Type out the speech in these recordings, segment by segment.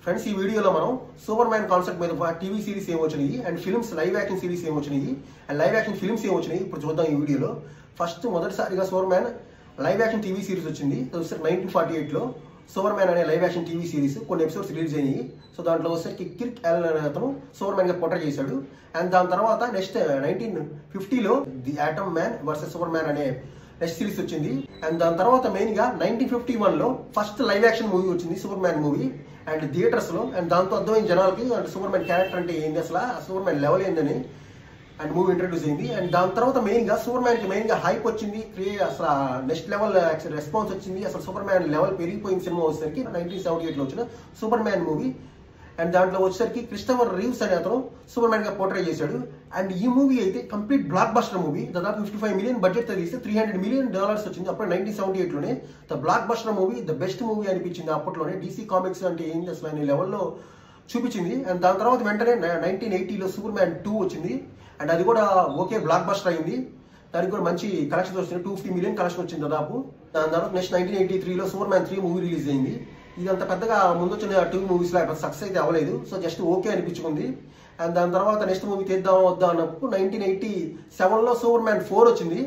Friends ఈ వీడియోలో మనం సూపర్ మ్యాన్ కాన్సెప్ట్ మీద టీవీ సిరీస్ ఏమొచ్చినాయి and films live action series ఏమొచ్చినాయి అండ్ లైవ్ యాక్షన్ ఫిల్మ్స్ ఏమొచ్చినాయి ఇప్పుడు చూద్దాం ఈ వీడియోలో. ఫస్ట్ మొదటిసారిగా Superman live action TV series వచ్చింది 1948లో. సూపర్ మ్యాన్ అనే లైవ్ యాక్షన్ టీవీ సిరీస్ కొన్ని ఎపిసోడ్స్ రిలీజ్ అయ్యాయి. సో దాంట్లో వచ్చేసరికి కిర్క్ యాలన్ అనే అతను సూపర్ మ్యాన్ గా పోర్ట్రే చేశాడు. అండ్ దాని తర్వాత నెక్స్ట్ 1950లో the Atom Man versus Superman అనే నెక్స్ట్ సిరీస్ వచ్చింది. అండ్ దాని తర్వాత మెయిన్ గా 1951లో ఫస్ట్ లైవ్ యాక్షన్ మూవీ వచ్చింది super man movie and theatres లో. అండ్ దాంతో అర్థమైన జనాలకి అంటే సూపర్ మ్యాన్ క్యారెక్టర్ అంటే ఏంది, అసలు సూపర్ మ్యాన్ లెవెల్ ఏందని అండ్ మూవీ ఇంట్రడ్యూస్ అయింది. అండ్ దాని తర్వాత మెయిన్ గా సూపర్ మ్యాన్ కి మెయిన్ గా హైప్ వచ్చింది, అసలు నెక్స్ట్ లెవెల్ రెస్పాన్స్ వచ్చింది, అసలు సూపర్ మ్యాన్ లెవెల్ పెరిగిపోయిన సినిమా వచ్చేసరికి 1978లో వచ్చిన సూపర్ మ్యాన్ మూవీ. అండ్ దాంట్లో వచ్చేసరికి క్రిస్టోఫర్ రీవ్స్ అనే అతను సూపర్ మ్యాన్ గా పోర్ట్రే చేశాడు. అండ్ ఈ మూవీ అయితే కంప్లీట్ బ్లాక్ బస్టర్ మూవీ. దాదాపు 55 మిలియన్ బడ్జెట్ తో తీస్తే $300 మిలియన్ వచ్చింది అప్పుడు 1978లోనే. The blockbuster movie, the best movie అనిపించింది అప్పట్లోనే. DC కామిక్స్ అంటే ఏంటి అసలు అనే లెవెల్లో చూపించింది. అండ్ దాని తర్వాత వెంటనే 1980లో సూపర్ మ్యాన్ 2 వచ్చింది అండ్ అది కూడా ఓకే బ్లాక్ బస్టర్ అయింది. దానికి కూడా మంచి కలెక్షన్ వచ్చింది, 250 మిలియన్ కలెక్షన్ వచ్చింది దాదాపు. దాని తర్వాత నెక్స్ట్ 1983లో సూపర్ మ్యాన్ 3 మూవీ రిలీజ్ అయింది. ఇది అంత పెద్దగా ముందు వచ్చిన 2 మూవీస్ లో సక్సెస్ అయితే అవ్వలేదు, సో జస్ట్ ఓకే అనిపించుకుంది. అండ్ దాని తర్వాత నెక్స్ట్ మూవీ తీద్దాం వద్దాం అన్నప్పుడు 1987లో సూపర్ మ్యాన్ 4 వచ్చింది.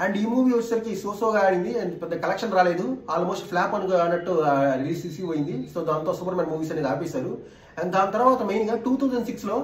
అండ్ ఈ మూవీ వచ్చేసరికి సోసోగా ఆడింది అండ్ పెద్ద కలెక్షన్ రాలేదు, ఆల్మోస్ట్ ఫ్లాప్ అన్నట్టు రిలీజ్ చేసి పోయింది. సో దాంతో సూపర్ మ్యాన్ మూవీస్ అనేది ఆపేశారు. అండ్ దాని తర్వాత మెయిన్ గా 2006లో